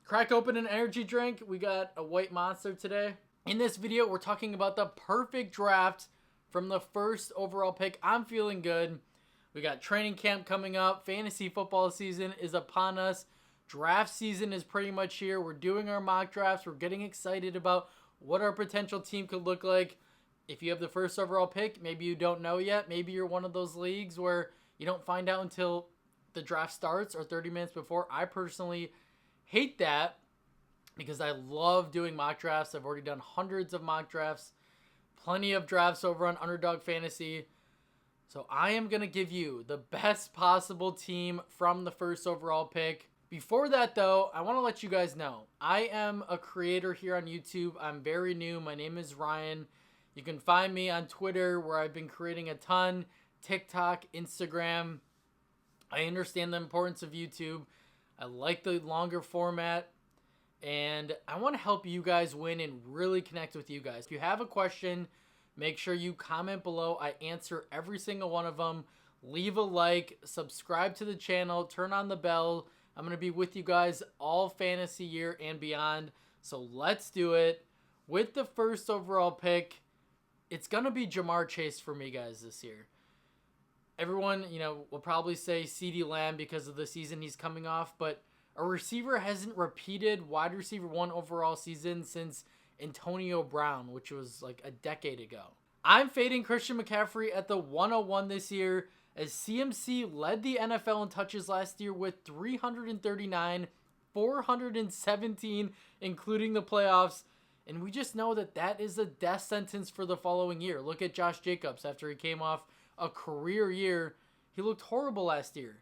Cracked open an energy drink. We got a White Monster today. In this video, we're talking about the perfect draft from the first overall pick. I'm feeling good. We got training camp coming up. Fantasy football season is upon us. Draft season is pretty much here. We're doing our mock drafts. We're getting excited about what our potential team could look like. If you have the first overall pick, maybe you don't know yet. Maybe you're one of those leagues where you don't find out until the draft starts or 30 minutes before. I personally hate that because I love doing mock drafts. I've already done hundreds of mock drafts, plenty of drafts over on Underdog Fantasy. So I am going to give you the best possible team from the first overall pick. Before that, though, I want to let you guys know, I am a creator here on YouTube. I'm very new. My name is Ryan. You can find me on Twitter, where I've been creating a ton, TikTok, Instagram. I understand the importance of YouTube. I like the longer format, and I want to help you guys win and really connect with you guys. If you have a question, make sure you comment below. I answer every single one of them. Leave a like, subscribe to the channel, turn on the bell. I'm going to be with you guys all fantasy year and beyond. So let's do it. With the first overall pick, it's going to be Jamar Chase for me, guys, this year. Everyone, will probably say CeeDee Lamb because of the season he's coming off, but a receiver hasn't repeated wide receiver 1 overall season since Antonio Brown, which was like a decade ago. I'm fading Christian McCaffrey at the 101 this year, as CMC led the NFL in touches last year with 339, 417, including the playoffs. And we just know that that is a death sentence for the following year. Look at Josh Jacobs after he came off a career year. He looked horrible last year.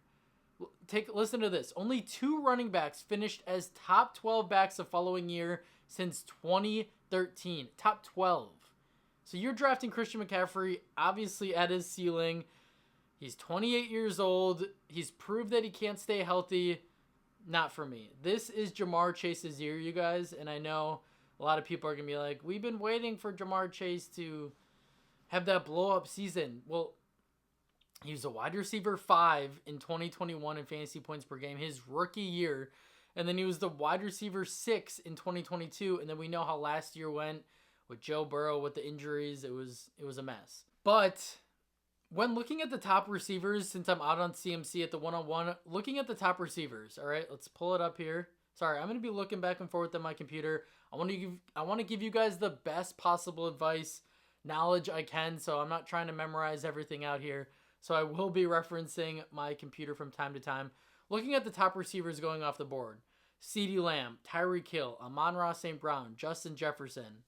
Listen to this. Only 2 running backs finished as top 12 backs the following year since 2013. Top 12. So you're drafting Christian McCaffrey, obviously at his ceiling. He's 28 years old. He's proved that he can't stay healthy. Not for me. This is Jamar Chase's year, you guys. And I know a lot of people are going to be like, we've been waiting for Jamar Chase to have that blow-up season. Well, he was a wide receiver 5 in 2021 in fantasy points per game, his rookie year. And then he was the wide receiver 6 in 2022. And then we know how last year went with Joe Burrow with the injuries. It was a mess. But when looking at the top receivers, since I'm out on CMC at the 101, looking at the top receivers, all right, let's pull it up here. Sorry, I'm going to be looking back and forth on my computer. I want to give you guys the best possible advice, knowledge I can, so I'm not trying to memorize everything out here. So I will be referencing my computer from time to time. Looking at the top receivers going off the board, CeeDee Lamb, Tyreek Hill, Amon-Ra St. Brown, Justin Jefferson.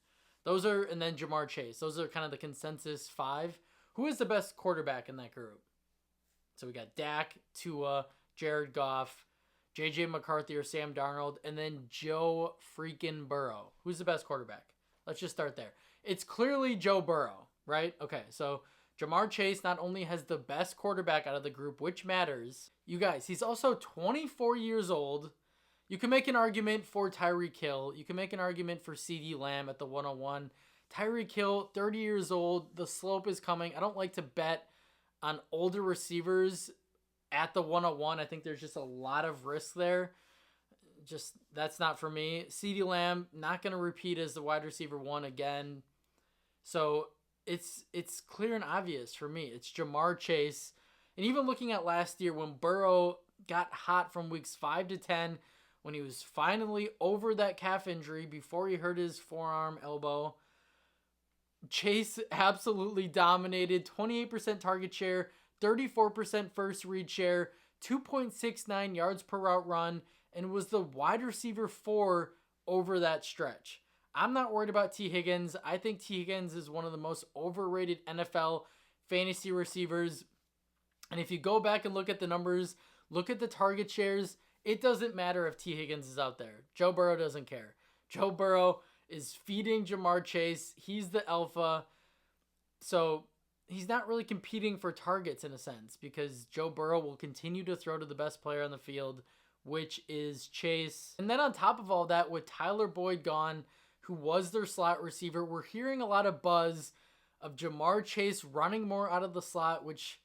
And then Jamar Chase. Those are kind of the consensus 5. Who is the best quarterback in that group? So we got Dak, Tua, Jared Goff, J.J. McCarthy or Sam Darnold, and then Joe freaking Burrow. Who's the best quarterback? Let's just start there. It's clearly Joe Burrow, right? Okay, so Jamar Chase not only has the best quarterback out of the group, which matters. You guys, he's also 24 years old. You can make an argument for Tyreek Hill. You can make an argument for CeeDee Lamb at the 101. Tyreek Hill, 30 years old. The slope is coming. I don't like to bet on older receivers at the 101. I think there's just a lot of risk there. That's not for me. CeeDee Lamb, not going to repeat as the wide receiver 1 again. So it's clear and obvious for me. It's Jamar Chase. And even looking at last year when Burrow got hot from weeks 5 to 10, when he was finally over that calf injury before he hurt his forearm, elbow, Chase absolutely dominated. 28% target share, 34% first read share, 2.69 yards per route run, and was the wide receiver 4 over that stretch. I'm not worried about T. Higgins. I think T. Higgins is one of the most overrated NFL fantasy receivers. And if you go back and look at the numbers, look at the target shares, it doesn't matter if T. Higgins is out there. Joe Burrow doesn't care. Joe Burrow is feeding Jamar Chase. He's the alpha. So he's not really competing for targets in a sense, because Joe Burrow will continue to throw to the best player on the field, which is Chase. And then on top of all that, with Tyler Boyd gone, who was their slot receiver, we're hearing a lot of buzz of Jamar Chase running more out of the slot, which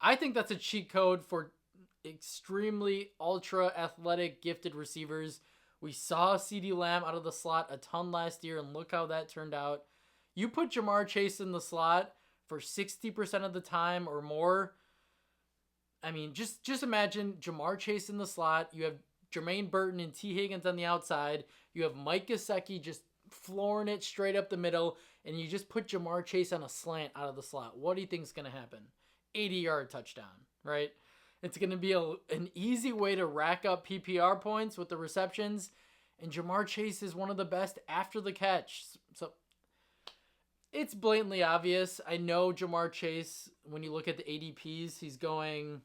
I think that's a cheat code for extremely ultra athletic gifted receivers. We saw CeeDee Lamb out of the slot a ton last year, and look how that turned out. You put Jamar Chase in the slot for 60% of the time or more. I mean, just imagine Jamar Chase in the slot. You have Jermaine Burton and T. Higgins on the outside. You have Mike Gesicki just flooring it straight up the middle, and you just put Jamar Chase on a slant out of the slot. What do you think is going to happen? 80-yard touchdown, right? It's going to be an easy way to rack up PPR points with the receptions, and Jamar Chase is one of the best after the catch. So it's blatantly obvious. I know Jamar Chase, when you look at the ADPs, he's going,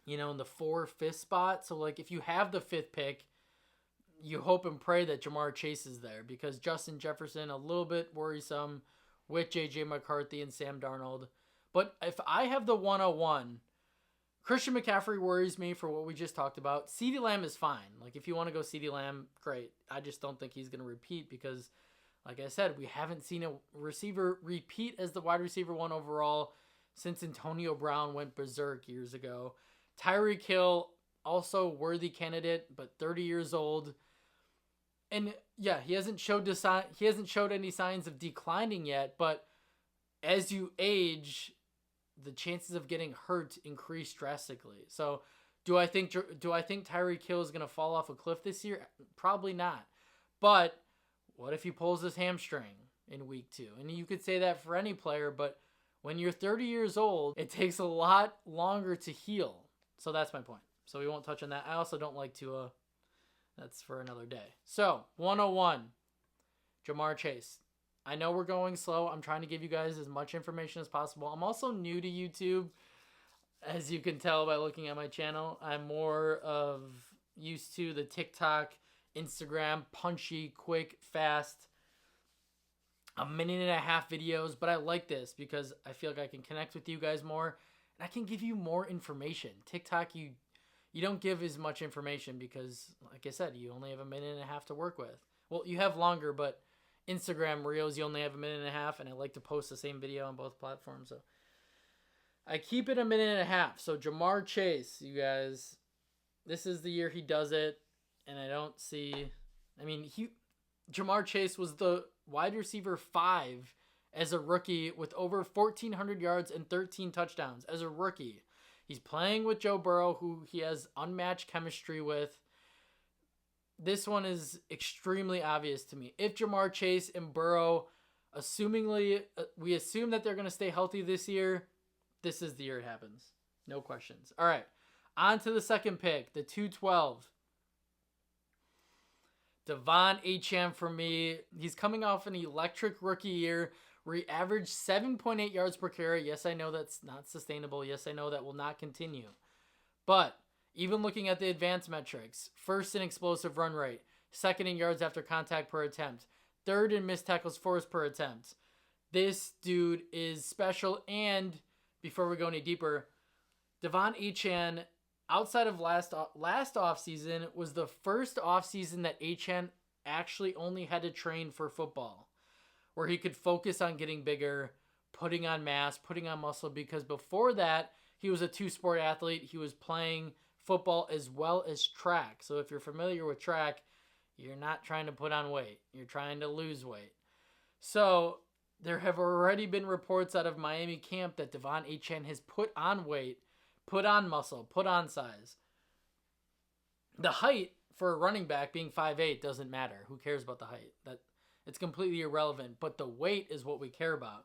in the 4th, 5th spot. So, if you have the 5th pick, you hope and pray that Jamar Chase is there, because Justin Jefferson, a little bit worrisome with J.J. McCarthy and Sam Darnold. But if I have the 101, Christian McCaffrey worries me for what we just talked about. CeeDee Lamb is fine. If you want to go CeeDee Lamb, great. I just don't think he's going to repeat because, like I said, we haven't seen a receiver repeat as the wide receiver 1 overall since Antonio Brown went berserk years ago. Tyreek Hill, also worthy candidate, but 30 years old. And yeah, he hasn't showed any signs of declining yet, but as you age, the chances of getting hurt increase drastically. So, do I think Tyreek Hill is going to fall off a cliff this year? Probably not. But what if he pulls his hamstring in week 2? And you could say that for any player, but when you're 30 years old, it takes a lot longer to heal. So that's my point. So we won't touch on that. I also don't like Tua. That's for another day. So, 101, Jamar Chase. I know we're going slow. I'm trying to give you guys as much information as possible. I'm also new to YouTube, as you can tell by looking at my channel. I'm more of used to the TikTok, Instagram, punchy, quick, fast, 1.5 minute videos. But I like this because I feel like I can connect with you guys more, and I can give you more information. TikTok, you don't give as much information because, like I said, you only have 1.5 minutes to work with. Well, you have longer, but Instagram Reels, you only have 1.5 minutes, and I like to post the same video on both platforms. So I keep it 1.5 minutes. So Jamar Chase, you guys, this is the year he does it, and I don't see. Jamar Chase was the wide receiver 5 as a rookie with over 1,400 yards and 13 touchdowns as a rookie. He's playing with Joe Burrow, who he has unmatched chemistry with. This one is extremely obvious to me. If Jamar Chase and Burrow, we assume that they're going to stay healthy this year, this is the year it happens. No questions. All right, on to the second pick, the 212. Achane for me. He's coming off an electric rookie year where he averaged 7.8 yards per carry. Yes, I know that's not sustainable. Yes, I know that will not continue. But even looking at the advanced metrics, first in explosive run rate, second in yards after contact per attempt, third in missed tackles forced per attempt. This dude is special. And before we go any deeper, Achane, outside of last offseason, was the first offseason that Achane actually only had to train for football, where he could focus on getting bigger, putting on mass, putting on muscle, because before that, he was a 2-sport athlete. He was playing football as well as track. So if you're familiar with track, you're not trying to put on weight. You're trying to lose weight. So there have already been reports out of Miami camp that Achane has put on weight, put on muscle, put on size. The height for a running back being 5'8" doesn't matter. Who cares about the height? It's completely irrelevant. But the weight is what we care about.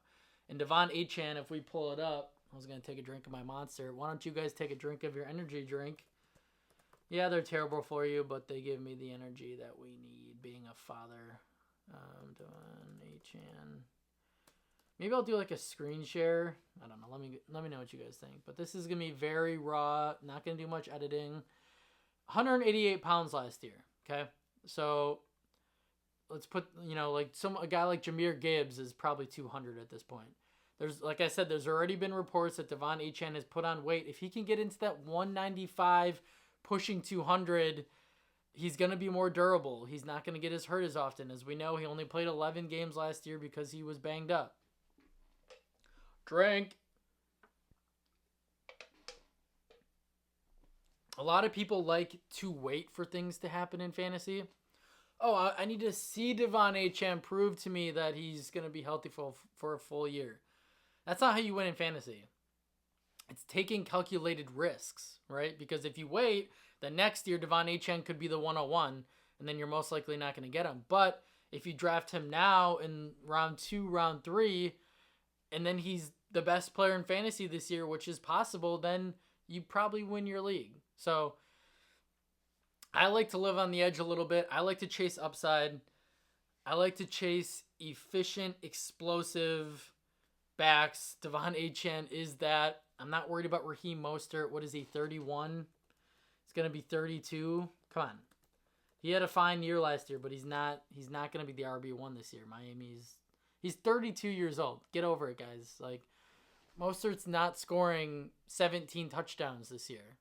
And Achane, if we pull it up, I was going to take a drink of my Monster. Why don't you guys take a drink of your energy drink? Yeah, they're terrible for you, but they give me the energy that we need being a father. Achane. Maybe I'll do like a screen share. I don't know. Let me know what you guys think. But this is going to be very raw. Not going to do much editing. 188 pounds last year. Okay? So let's put, a guy like Jahmyr Gibbs is probably 200 at this point. Like I said, there's already been reports that Achane has put on weight. If he can get into that 195, pushing 200, he's going to be more durable. He's not going to get as hurt as often. As we know, he only played 11 games last year because he was banged up. Drink. A lot of people like to wait for things to happen in fantasy. Oh, I need to see Devon Achane prove to me that he's going to be healthy for a full year. That's not how you win in fantasy. It's taking calculated risks, right? Because if you wait, then next year Devon Achane could be the 101, and then you're most likely not going to get him. But if you draft him now in round 2, round 3, and then he's the best player in fantasy this year, which is possible, then you probably win your league. So I like to live on the edge a little bit. I like to chase upside. I like to chase efficient, explosive backs. Devon Achane is that. I'm not worried about Raheem Mostert. What is he, 31? He's going to be 32. Come on. He had a fine year last year, but he's not going to be the RB1 this year. He's 32 years old. Get over it, guys. Like, Mostert's not scoring 17 touchdowns this year.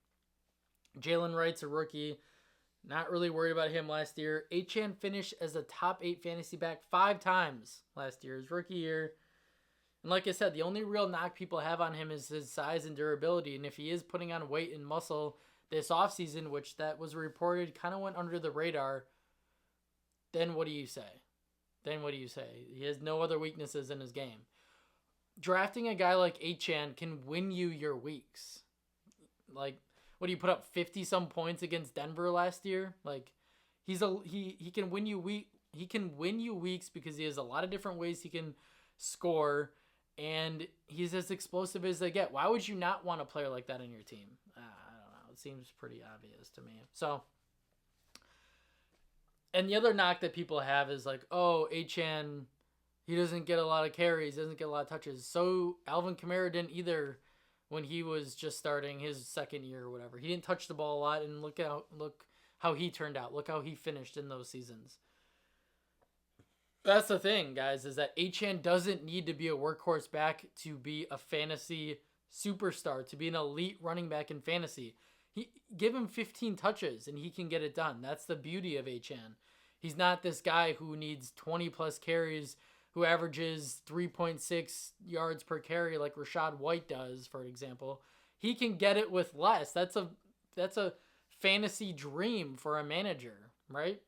Jalen Wright's a rookie. Not really worried about him last year. Achane finished as a top 8 fantasy back 5 times last year, his rookie year. And like I said, the only real knock people have on him is his size and durability. And if he is putting on weight and muscle this offseason, which that was reported kind of went under the radar, then what do you say? He has no other weaknesses in his game. Drafting a guy like Achane can win you your weeks. Like, what do you put up 50-some points against Denver last year? Like, he can win you weeks because he has a lot of different ways he can score, and he's as explosive as they get. Why would you not want a player like that in your team? I don't know. It seems pretty obvious to me. So, and the other knock that people have is like, oh, Achane, he doesn't get a lot of carries, doesn't get a lot of touches. So Alvin Kamara didn't either when he was just starting his second year or whatever. He didn't touch the ball a lot, and look how he turned out. Look how he finished in those seasons. That's the thing, guys, is that Achane doesn't need to be a workhorse back to be a fantasy superstar, to be an elite running back in fantasy. Give him 15 touches, and he can get it done. That's the beauty of Achane. He's not this guy who needs 20-plus carries, who averages 3.6 yards per carry like Rachaad White does, for example. He can get it with less. That's a fantasy dream for a manager, right?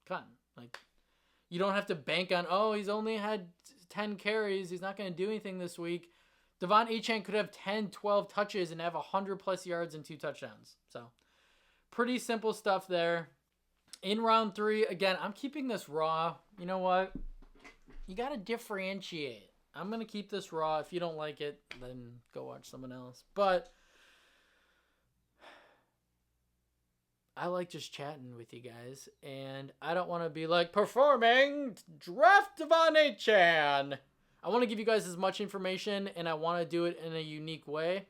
Come on. Like, you don't have to bank on, oh, he's only had 10 carries. He's not going to do anything this week. Devon Achane could have 10, 12 touches and have 100-plus yards and 2 touchdowns. So, pretty simple stuff there. In round 3, again, I'm keeping this raw. You know what? You got to differentiate. I'm going to keep this raw. If you don't like it, then go watch someone else. But I like just chatting with you guys. And I don't want to be like, performing draft Devon Achane. I want to give you guys as much information, and I want to do it in a unique way.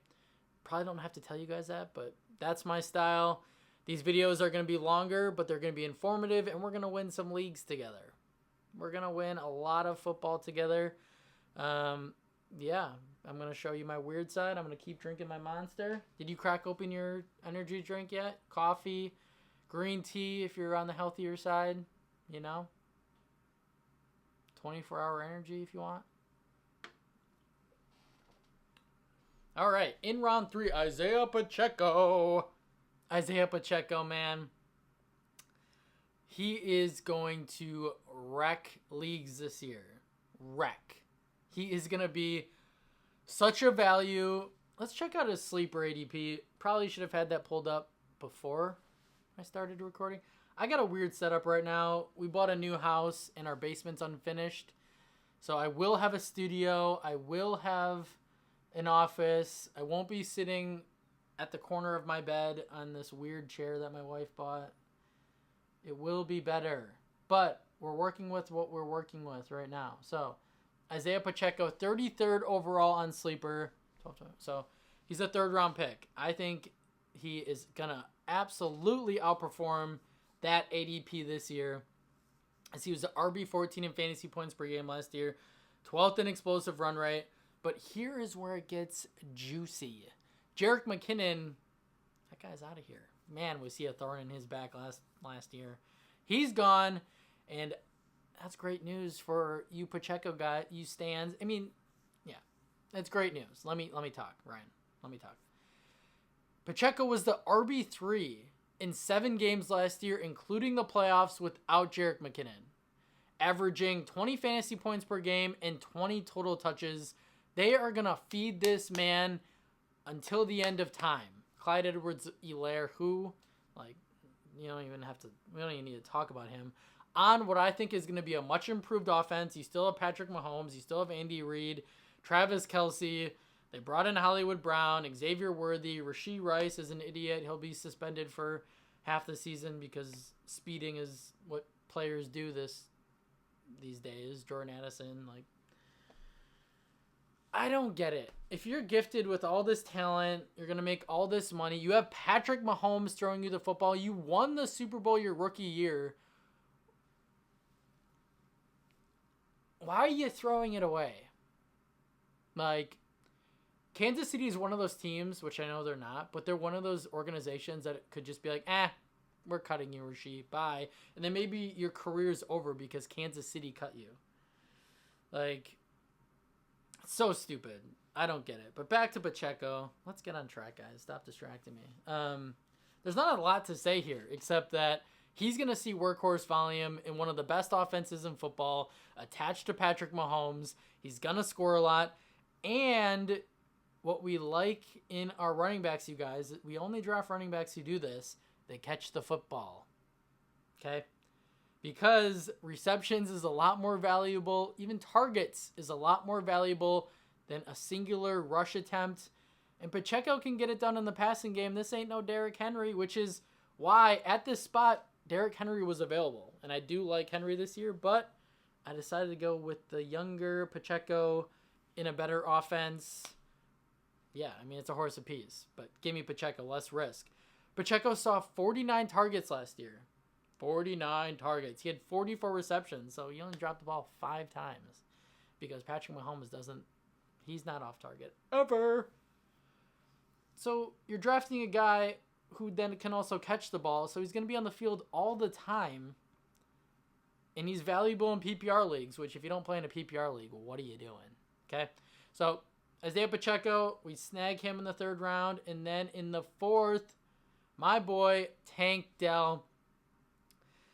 Probably don't have to tell you guys that, but that's my style. These videos are going to be longer, but they're going to be informative, and we're going to win some leagues together. We're going to win a lot of football together. Yeah, I'm going to show you my weird side. I'm going to keep drinking my Monster. Did you crack open your energy drink yet? Coffee, green tea if you're on the healthier side, 24-hour energy if you want. All right, in round 3, Isaiah Pacheco. Isaiah Pacheco, man. He is going to wreck leagues this year. Wreck. He is going to be such a value. Let's check out his sleeper ADP. Probably should have had that pulled up before I started recording. I got a weird setup right now. We bought a new house and our basement's unfinished. So I will have a studio. I will have an office. I won't be sitting at the corner of my bed on this weird chair that my wife bought. It will be better. But we're working with what we're working with right now. So Isaiah Pacheco, 33rd overall on Sleeper. So he's a 3rd-round pick. I think he is going to absolutely outperform that ADP this year, as he was the RB14 in fantasy points per game last year, 12th in explosive run rate. But here is where it gets juicy. Jerick McKinnon, that guy's out of here. Man, was he a thorn in his back last year. He's gone, and that's great news for you Pacheco guy, you stands. I mean, yeah, that's great news. Let me talk, Ryan. Let me talk. Pacheco was the RB3 in 7 games last year, including the playoffs without Jerick McKinnon, averaging 20 fantasy points per game and 20 total touches. They are going to feed this man until the end of time. Clyde Edwards-Helaire, who, like, we don't even need to talk about him. On what I think is going to be a much improved offense. You still have Patrick Mahomes. You still have Andy Reid, Travis Kelce. They brought in Hollywood Brown, Xavier Worthy. Rashee Rice is an idiot. He'll be suspended for half the season because speeding is what players do these days. Jordan Addison, like, I don't get it. If you're gifted with all this talent, you're going to make all this money. You have Patrick Mahomes throwing you the football. You won the Super Bowl your rookie year. Why are you throwing it away? Like, Kansas City is one of those teams, which I know they're not, but they're one of those organizations that could just be like, we're cutting you, Rashee. Bye. And then maybe your career's over because Kansas City cut you. Like, so stupid. I don't get it. But back to Pacheco. Let's get on track, guys. Stop distracting me. There's not a lot to say here, except that he's going to see workhorse volume in one of the best offenses in football, attached to Patrick Mahomes. He's going to score a lot. And what we like in our running backs, you guys, we only draft running backs who do this. They catch the football. Okay? Because receptions is a lot more valuable. Even targets is a lot more valuable than a singular rush attempt. And Pacheco can get it done in the passing game. This ain't no Derrick Henry, which is why at this spot, Derrick Henry was available. And I do like Henry this year, but I decided to go with the younger Pacheco in a better offense. Yeah, I mean, it's a horse apiece, but give me Pacheco, less risk. Pacheco saw 49 targets last year. 49 targets. He had 44 receptions, so he only dropped the ball 5 times because Patrick Mahomes he's not off target ever. So you're drafting a guy who then can also catch the ball, so he's going to be on the field all the time, and he's valuable in PPR leagues, which if you don't play in a PPR league, well, what are you doing? Okay? So Isaiah Pacheco, we snag him in the 3rd round, and then in the 4th, my boy, Tank Dell.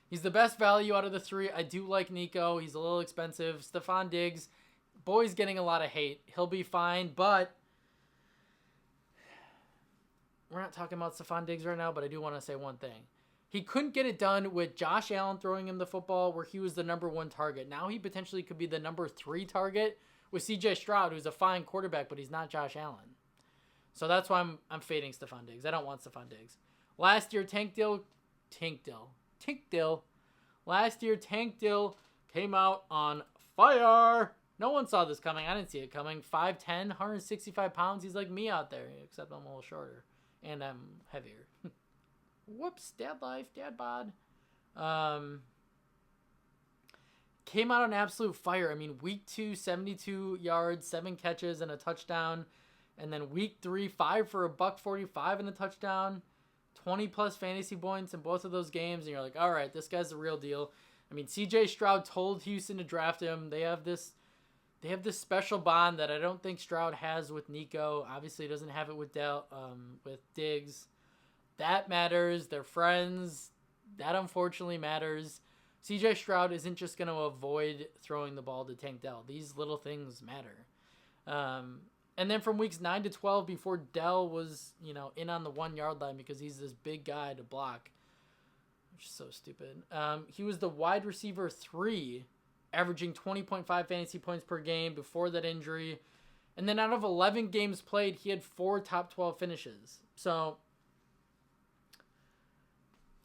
He's the best value out of the 3. I do like Nico. He's a little expensive. Stephon Diggs, boy's getting a lot of hate. He'll be fine, but we're not talking about Stephon Diggs right now, but I do want to say one thing. He couldn't get it done with Josh Allen throwing him the football where he was the number 1 target. Now he potentially could be the number 3 target with CJ Stroud, who's a fine quarterback, but he's not Josh Allen. So that's why I'm fading Stephon Diggs. I don't want Stephon Diggs. Last year, Tank Dill. Last year, Tank Dill came out on fire. No one saw this coming. I didn't see it coming. 5'10", 165 pounds. He's like me out there, except I'm a little shorter. And I'm heavier. Whoops. Dad life. Dad bod. Came out on absolute fire. I mean, week 2, 72 yards, 7 catches, and a touchdown. And then week 3, 5 for $145 and a touchdown. 20-plus fantasy points in both of those games. And you're like, all right, this guy's the real deal. I mean, CJ Stroud told Houston to draft him. They have this special bond that I don't think Stroud has with Nico. Obviously, he doesn't have it with Dell, with Diggs. That matters. They're friends. That unfortunately matters. CJ Stroud isn't just going to avoid throwing the ball to Tank Dell. These little things matter. And then from weeks 9 to 12, before Dell was, in on the 1-yard line because he's this big guy to block, which is so stupid. He was the wide receiver 3, averaging 20.5 fantasy points per game before that injury. And then out of 11 games played, he had 4 top 12 finishes. So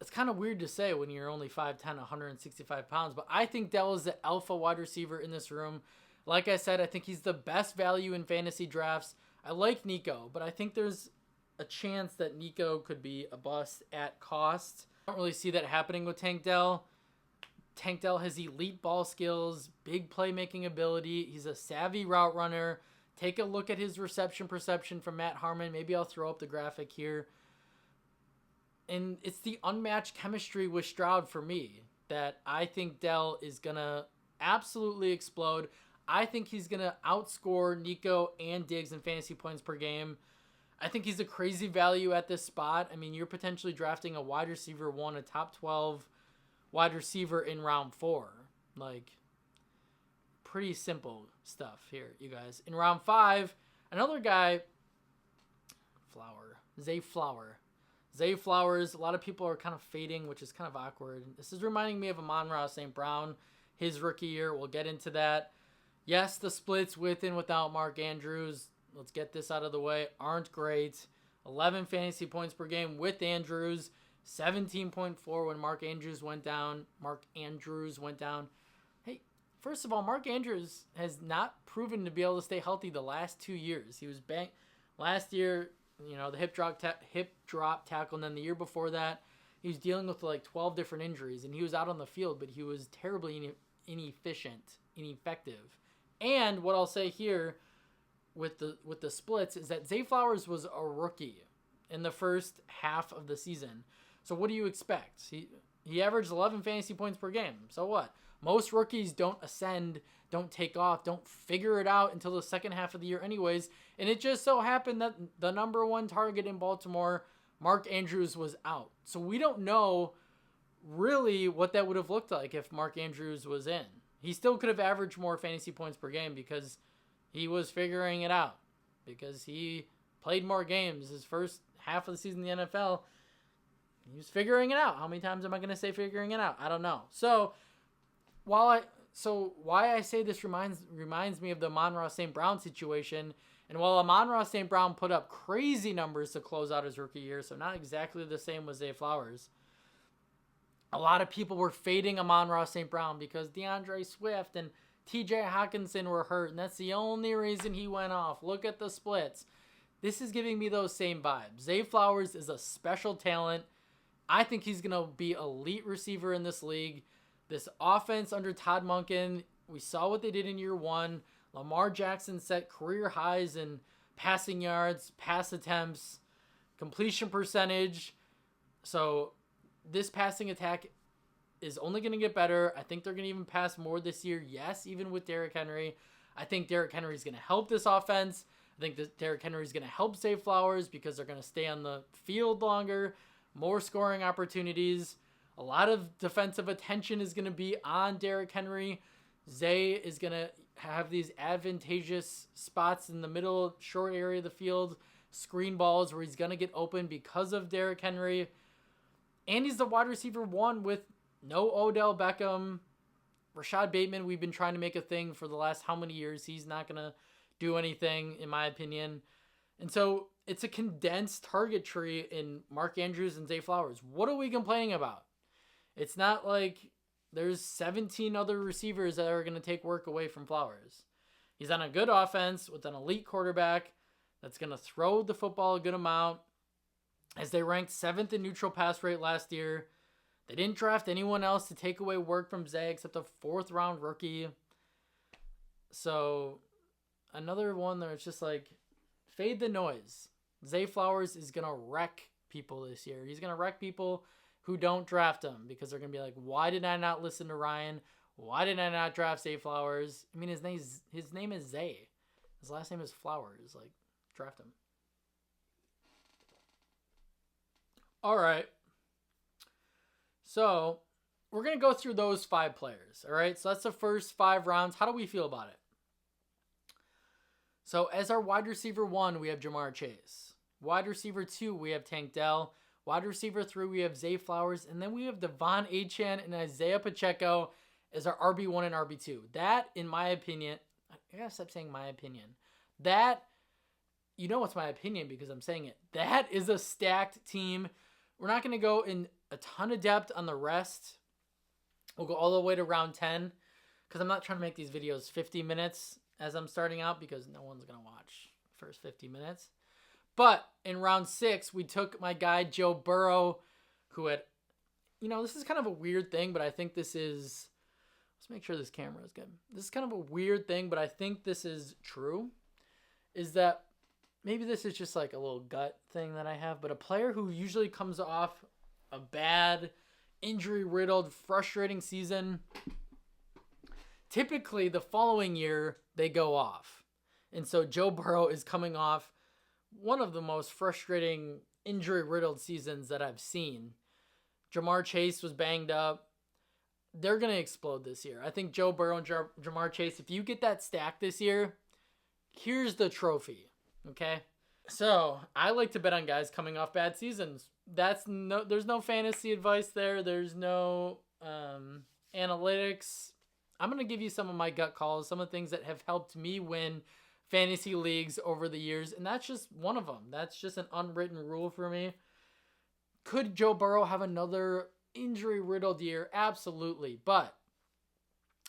it's kind of weird to say when you're only 5'10", 165 pounds. But I think Dell is the alpha wide receiver in this room. Like I said, I think he's the best value in fantasy drafts. I like Nico, but I think there's a chance that Nico could be a bust at cost. I don't really see that happening with Tank Dell. Tank Dell has elite ball skills, big playmaking ability. He's a savvy route runner. Take a look at his reception perception from Matt Harmon. Maybe I'll throw up the graphic here. And it's the unmatched chemistry with Stroud for me that I think Dell is going to absolutely explode. I think he's going to outscore Nico and Diggs in fantasy points per game. I think he's a crazy value at this spot. I mean, you're potentially drafting a wide receiver 1, a top 12 wide receiver in round 4. Like, pretty simple stuff here, you guys. In round 5, another guy, Zay Flowers. Zay Flowers, a lot of people are kind of fading, which is kind of awkward. This is reminding me of Amon-Ra St. Brown, his rookie year. We'll get into that. Yes, the splits with and without Mark Andrews, let's get this out of the way, aren't great. 11 fantasy points per game with Andrews, 17.4 when Mark Andrews went down. Hey, first of all, Mark Andrews has not proven to be able to stay healthy the last 2 years. He was banged last year, the hip drop tackle, and then the year before that, he was dealing with like 12 different injuries, and he was out on the field, but he was terribly ineffective. And what I'll say here with the splits is that Zay Flowers was a rookie in the first half of the season. So what do you expect? He averaged 11 fantasy points per game. So what? Most rookies don't ascend, don't take off, don't figure it out until the second half of the year anyways. And it just so happened that the number 1 target in Baltimore, Mark Andrews, was out. So we don't know really what that would have looked like if Mark Andrews was in. He still could have averaged more fantasy points per game because he was figuring it out. Because he played more games. His first half of the season in the NFL, he was figuring it out. How many times am I going to say figuring it out? I don't know. So why I say this reminds me of the Amon-Ra St. Brown situation. And while Amon-Ra St. Brown put up crazy numbers to close out his rookie year, so not exactly the same with Zay Flowers, a lot of people were fading Amon-Ra St. Brown because DeAndre Swift and Tyjae Hawkinson were hurt, and that's the only reason he went off. Look at the splits. This is giving me those same vibes. Zay Flowers is a special talent. I think he's going to be elite receiver in this league. This offense under Todd Monken, we saw what they did in year 1. Lamar Jackson set career highs in passing yards, pass attempts, completion percentage. So this passing attack is only going to get better. I think they're going to even pass more this year. Yes, even with Derrick Henry. I think Derrick Henry is going to help this offense. I think that Derrick Henry is going to help Zay Flowers because they're going to stay on the field longer, more scoring opportunities. A lot of defensive attention is going to be on Derrick Henry. Zay is going to have these advantageous spots in the middle, short area of the field, screen balls where he's going to get open because of Derrick Henry. And he's the wide receiver 1 with no Odell Beckham. Rashad Bateman, we've been trying to make a thing for the last how many years. He's not going to do anything, in my opinion. And so it's a condensed target tree in Mark Andrews and Zay Flowers. What are we complaining about? It's not like there's 17 other receivers that are going to take work away from Flowers. He's on a good offense with an elite quarterback that's going to throw the football a good amount. As they ranked 7th in neutral pass rate last year. They didn't draft anyone else to take away work from Zay except a 4th-round rookie. So another one that it's just like, fade the noise. Zay Flowers is going to wreck people this year. He's going to wreck people who don't draft him because they're going to be like, why did I not listen to Ryan? Why did I not draft Zay Flowers? I mean, his name is Zay. His last name is Flowers. Like, draft him. All right. So we're going to go through those 5 players. All right. So that's the first 5 rounds. How do we feel about it? So as our wide receiver 1, we have Jamar Chase. Wide receiver 2, we have Tank Dell. Wide receiver 3, we have Zay Flowers. And then we have Devon Achane and Isaiah Pacheco as our RB1 and RB2. That, in my opinion, I got to stop saying my opinion. That, you know what's my opinion because I'm saying it. That is a stacked team. We're not going to go in a ton of depth on the rest. We'll go all the way to round 10 because I'm not trying to make these videos 50 minutes as I'm starting out because no one's going to watch the first 50 minutes. But in round 6, we took my guy Joe Burrow, who had, this is kind of a weird thing, but I think this is, let's make sure this camera is good. This is kind of a weird thing, but I think this is true, is that maybe this is just like a little gut thing that I have, but a player who usually comes off a bad, injury-riddled, frustrating season, typically the following year, they go off. And so Joe Burrow is coming off one of the most frustrating injury-riddled seasons that I've seen. Jamar Chase was banged up. They're going to explode this year. I think Joe Burrow and Jamar Chase, if you get that stack this year, here's the trophy, okay? So, I like to bet on guys coming off bad seasons. There's no fantasy advice there. There's no analytics. I'm going to give you some of my gut calls, some of the things that have helped me win fantasy leagues over the years, and that's just one of them. That's just an unwritten rule for me. Could Joe Burrow have another injury-riddled year? Absolutely, but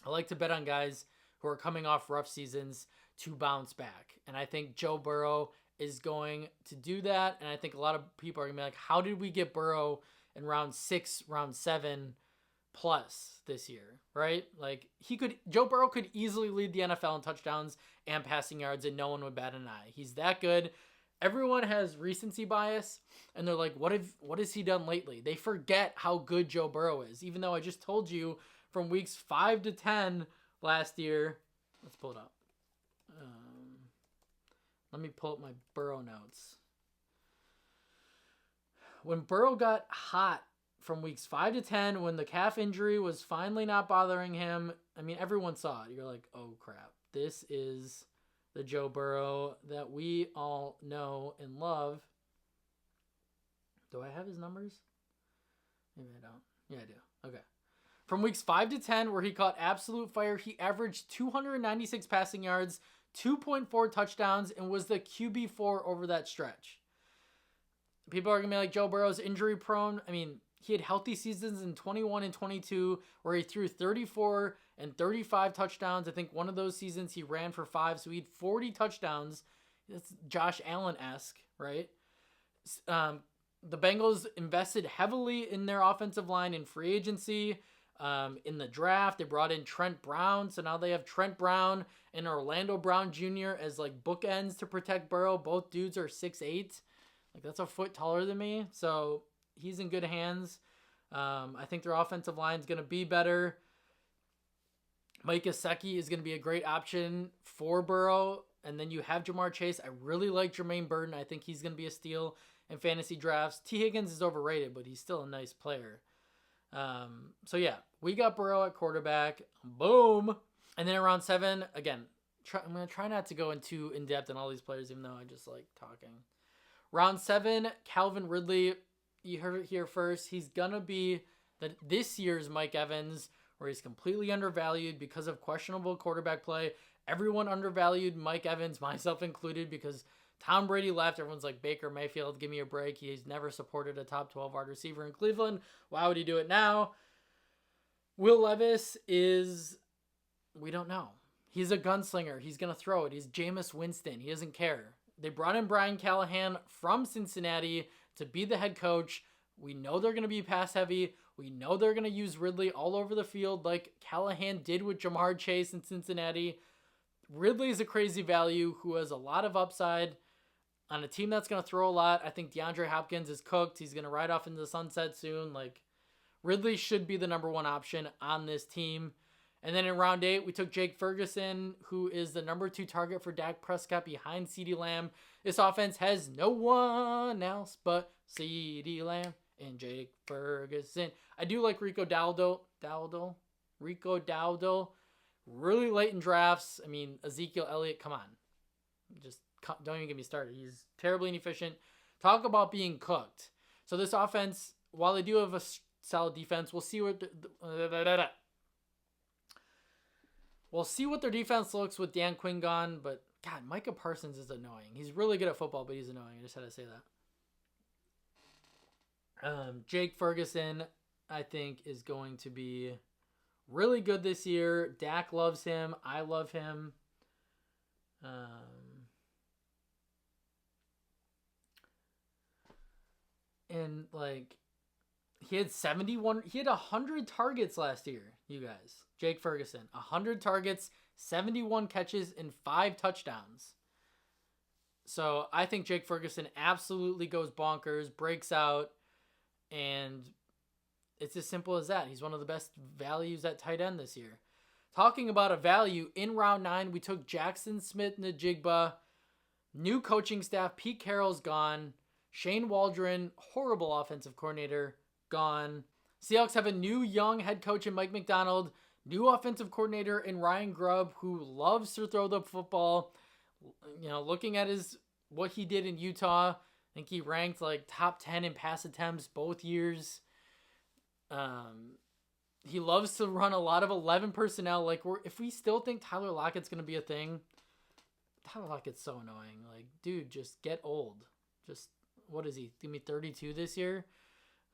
I like to bet on guys who are coming off rough seasons to bounce back, and I think Joe Burrow is going to do that, and I think a lot of people are going to be like, how did we get Burrow in round 6, round 7 plus this year, right? Like, Joe Burrow could easily lead the NFL in touchdowns and passing yards, and no one would bat an eye. He's that good. Everyone has recency bias, and they're like, what has he done lately? They forget how good Joe Burrow is, even though I just told you from weeks 5 to 10 last year. Let's pull it up. Let me pull up my Burrow notes. When Burrow got hot from weeks 5 to 10, when the calf injury was finally not bothering him, I mean, everyone saw it. You're like, oh, crap. This is the Joe Burrow that we all know and love. Do I have his numbers? Maybe I don't. Yeah, I do. Okay. From weeks 5 to 10, where he caught absolute fire, he averaged 296 passing yards, 2.4 touchdowns, and was the QB4 over that stretch. People are going to be like, Joe Burrow's injury prone. I mean, he had healthy seasons in 21 and 22 where he threw 34 and 35 touchdowns. I think one of those seasons he ran for 5, so he had 40 touchdowns. That's Josh Allen-esque, right? The Bengals invested heavily in their offensive line in free agency. In the draft, they brought in Trent Brown, so now they have Trent Brown and Orlando Brown Jr. as like bookends to protect Burrow. Both dudes are 6'8". Like, that's a foot taller than me, so he's in good hands. I think their offensive line is going to be better. Mike Gesicki is going to be a great option for Burrow. And then you have Jamar Chase. I really like Jermaine Burton. I think he's going to be a steal in fantasy drafts. T. Higgins is overrated, but he's still a nice player. So, yeah, we got Burrow at quarterback. Boom. And then around 7, again, I'm going to try not to go too in-depth on all these players, even though I just like talking. Round 7, Calvin Ridley. You heard it here first. He's going to be this year's Mike Evans, where he's completely undervalued because of questionable quarterback play. Everyone undervalued Mike Evans, myself included, because Tom Brady left. Everyone's like, Baker Mayfield, give me a break. He's never supported a top 12 wide receiver in Cleveland. Why would he do it now? Will Levis we don't know. He's a gunslinger. He's going to throw it. He's Jameis Winston. He doesn't care. They brought in Brian Callahan from Cincinnati to be the head coach. We know they're going to be pass heavy. We know they're going to use Ridley all over the field like Callahan did with Jamar Chase in Cincinnati. Ridley is a crazy value who has a lot of upside on a team that's going to throw a lot. I think DeAndre Hopkins is cooked. He's going to ride off into the sunset soon. Like, Ridley should be the number one option on this team. And then in round 8, we took Jake Ferguson, who is the number 2 target for Dak Prescott behind CeeDee Lamb. This offense has no one else but CeeDee Lamb and Jake Ferguson. I do like Rico Dowdle. Really late in drafts. I mean, Ezekiel Elliott, come on. Just don't even get me started. He's terribly inefficient. Talk about being cooked. So this offense, while they do have a solid defense, we'll see what their defense looks with Dan Quinn gone. But, God, Micah Parsons is annoying. He's really good at football, but he's annoying. I just had to say that. Jake Ferguson, I think, is going to be really good this year. Dak loves him. I love him. And, like, he had 100 targets last year, you guys. Jake Ferguson, 100 targets, 71 catches, and 5 touchdowns. So I think Jake Ferguson absolutely goes bonkers, breaks out, and it's as simple as that. He's one of the best values at tight end this year. Talking about a value, in round 9, we took Jackson Smith-Njigba. New coaching staff. Pete Carroll's gone. Shane Waldron, horrible offensive coordinator, gone. Seahawks have a new young head coach in Mike McDonald. New offensive coordinator in Ryan Grubb, who loves to throw the football. You know, looking at what he did in Utah, I think he ranked like top 10 in pass attempts both years. He loves to run a lot of 11 personnel. Like, if we still think Tyler Lockett's going to be a thing, Tyler Lockett's so annoying. Like, dude, just get old. Just, what is he? Give me 32 this year?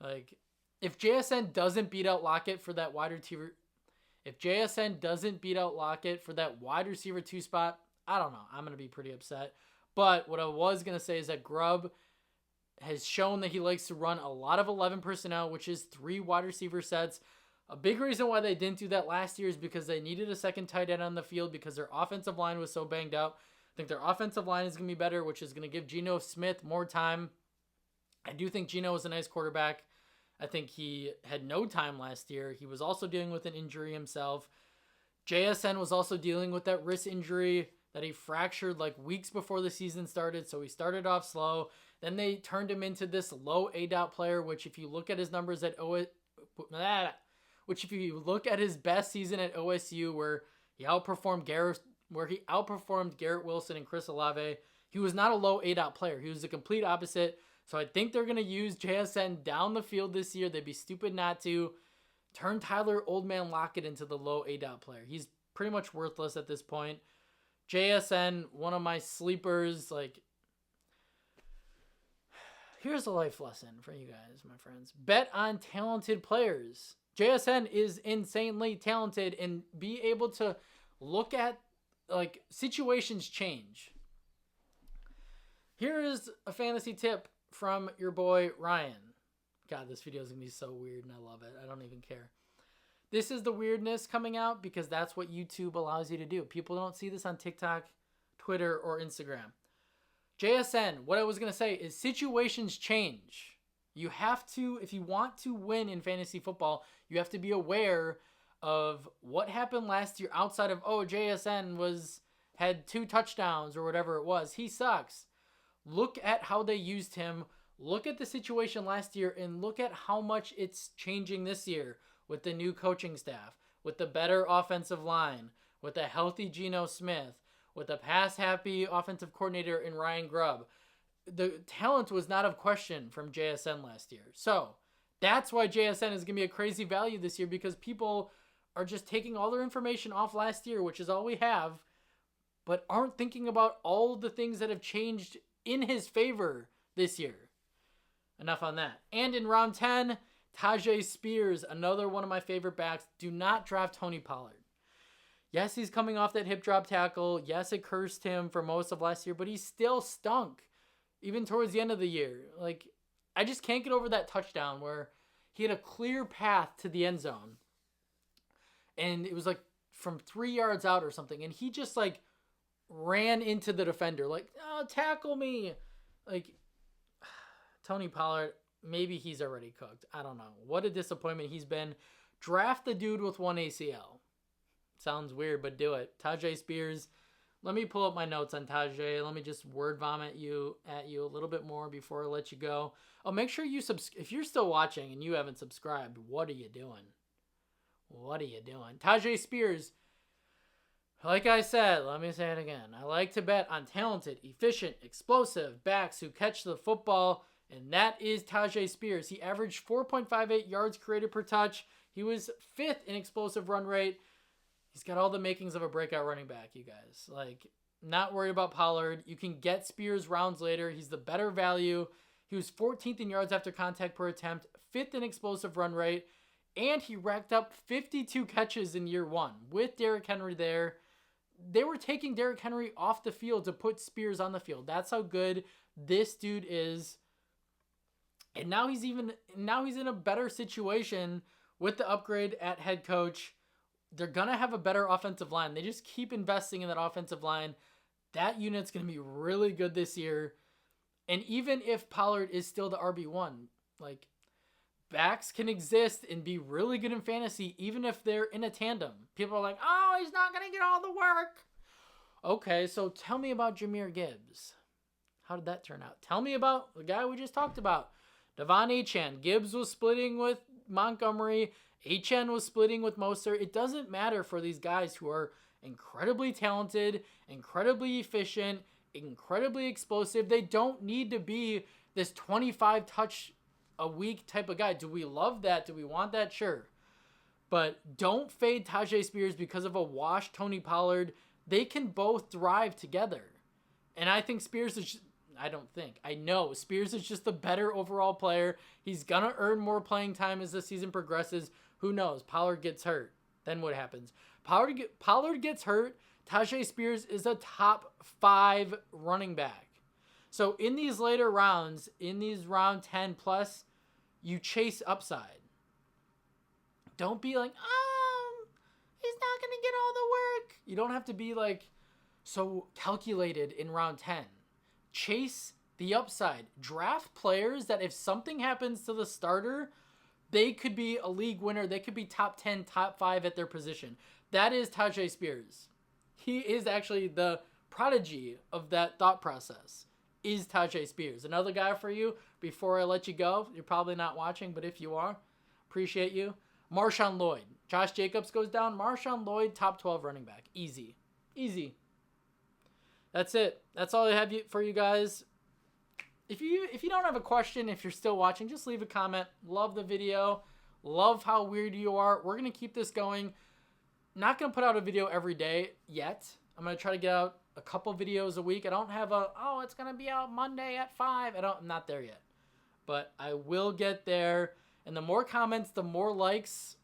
Like, if JSN doesn't beat out Lockett for that wide receiver, if JSN doesn't beat out Lockett for that wide receiver 2 spot, I don't know. I'm going to be pretty upset. But what I was going to say is that Grubb has shown that he likes to run a lot of 11 personnel, which is 3 wide receiver sets. A big reason why they didn't do that last year is because they needed a second tight end on the field because their offensive line was so banged up. I think their offensive line is going to be better, which is going to give Geno Smith more time. I do think Geno is a nice quarterback. I think he had no time last year. He was also dealing with an injury himself. JSN was also dealing with that wrist injury that he fractured like weeks before the season started, so he started off slow. Then they turned him into this low ADOT player, which if you look at his numbers at if you look at his best season at OSU, where he outperformed Garrett Wilson and Chris Olave, he was not a low ADOT player. He was the complete opposite. So I think they're going to use JSN down the field this year. They'd be stupid not to. Turn Tyler Old Man Lockett into the low ADOT player. He's pretty much worthless at this point. JSN, one of my sleepers. Like, here's a life lesson for you guys, my friends. Bet on talented players. JSN is insanely talented, and be able to look at, like, situations change. Here is a fantasy tip from your boy Ryan. God, this video is going to be so weird, and I love it. I don't even care. This is the weirdness coming out because that's what YouTube allows you to do. People don't see this on TikTok, Twitter, or Instagram. JSN, what I was going to say is situations change. You have to, if you want to win in fantasy football, you have to be aware of what happened last year outside of, JSN had 2 touchdowns or whatever it was. He sucks. Look at how they used him. Look at the situation last year and look at how much it's changing this year with the new coaching staff, with the better offensive line, with a healthy Geno Smith, with a pass-happy offensive coordinator in Ryan Grubb. The talent was not of question from JSN last year. So that's why JSN is going to be a crazy value this year, because people are just taking all their information off last year, which is all we have, but aren't thinking about all the things that have changed in his favor this year. Enough on that. And in round 10, Tyjae Spears, another one of my favorite backs. Do not draft Tony Pollard. Yes, he's coming off that hip drop tackle. Yes, it cursed him for most of last year, but he still stunk, even towards the end of the year. Like, I just can't get over that touchdown where he had a clear path to the end zone. And it was like from 3 yards out or something. And he just like ran into the defender. Like, tackle me. Like, Tony Pollard, maybe he's already cooked. I don't know. What a disappointment he's been. Draft the dude with 1 ACL. Sounds weird, but do it. Tyjae Spears. Let me pull up my notes on Tyjae. Let me just word vomit at you a little bit more before I let you go. Oh, make sure you if you're still watching and you haven't subscribed, what are you doing? What are you doing? Tyjae Spears. Like I said, let me say it again. I like to bet on talented, efficient, explosive backs who catch the football, and that is Tyjae Spears. He averaged 4.58 yards created per touch. He was 5th in explosive run rate. He's got all the makings of a breakout running back, you guys. Like, not worried about Pollard. You can get Spears rounds later. He's the better value. He was 14th in yards after contact per attempt, 5th in explosive run rate, and he racked up 52 catches in year 1 with Derrick Henry there. They were taking Derrick Henry off the field to put Spears on the field. That's how good this dude is. And now he's in a better situation with the upgrade at head coach. They're going to have a better offensive line. They just keep investing in that offensive line. That unit's going to be really good this year. And even if Pollard is still the RB1, like, backs can exist and be really good in fantasy even if they're in a tandem. People are like, he's not going to get all the work. Okay, so tell me about Jahmyr Gibbs. How did that turn out? Tell me about the guy we just talked about. Devon Achane. Gibbs was splitting with Montgomery. Achane was splitting with Mostert. It doesn't matter for these guys who are incredibly talented, incredibly efficient, incredibly explosive. They don't need to be this 25 touch a week type of guy. Do we love that? Do we want that? Sure. But don't fade Tyjae Spears because of a washed Tony Pollard. They can both thrive together. And I think Spears is... I know Spears is just the better overall player. He's going to earn more playing time as the season progresses. Who knows? Pollard gets hurt. Then what happens? Pollard gets hurt. Tyjae Spears is a top 5 running back. So in these later rounds, in these round 10 plus, you chase upside. Don't be like, he's not going to get all the work. You don't have to be like so calculated in round 10. Chase the upside. Draft players that if something happens to the starter, they could be a league winner. They could be top 10, top 5 at their position. That is Tyjae Spears. He is actually the prodigy of that thought process, is Tyjae Spears. Another guy for you, before I let you go, you're probably not watching, but if you are, appreciate you. Marshawn Lloyd. Josh Jacobs goes down. Marshawn Lloyd, top 12 running back. Easy. Easy. That's it. That's all I have for you guys. If you don't have a question, if you're still watching, just leave a comment. Love the video. Love how weird you are. We're going to keep this going. Not going to put out a video every day yet. I'm going to try to get out a couple videos a week. I don't have it's going to be out Monday at 5. I'm not there yet. But I will get there. And the more comments, the more likes.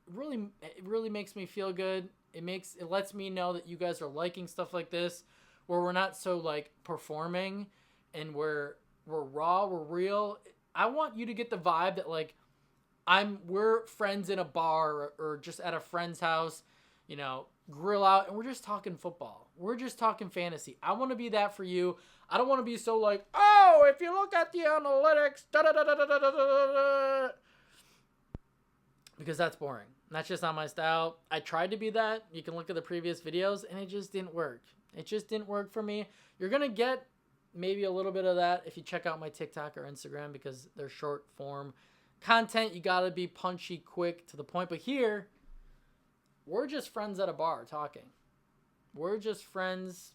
It really makes me feel good. It lets me know that you guys are liking stuff like this, where we're not so like performing and we're raw, we're real. I want you to get the vibe that like we're friends in a bar or just at a friend's house, grill out, and we're just talking football. We're just talking fantasy. I want to be that for you. I don't want to be so like, if you look at the analytics, because that's boring. That's just not my style. I tried to be that. You can look at the previous videos, and it just didn't work. It just didn't work for me. You're going to get maybe a little bit of that if you check out my TikTok or Instagram, because they're short form content. You got to be punchy, quick, to the point. But here, we're just friends at a bar talking. We're just friends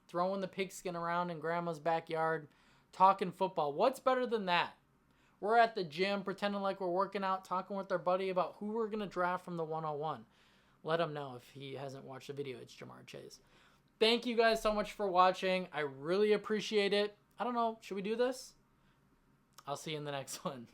throwing the pigskin around in grandma's backyard, talking football. What's better than that? We're at the gym pretending like we're working out, talking with our buddy about who we're going to draft from the 101. Let him know if he hasn't watched the video. It's Jamar Chase. Thank you guys so much for watching. I really appreciate it. I don't know. Should we do this? I'll see you in the next one.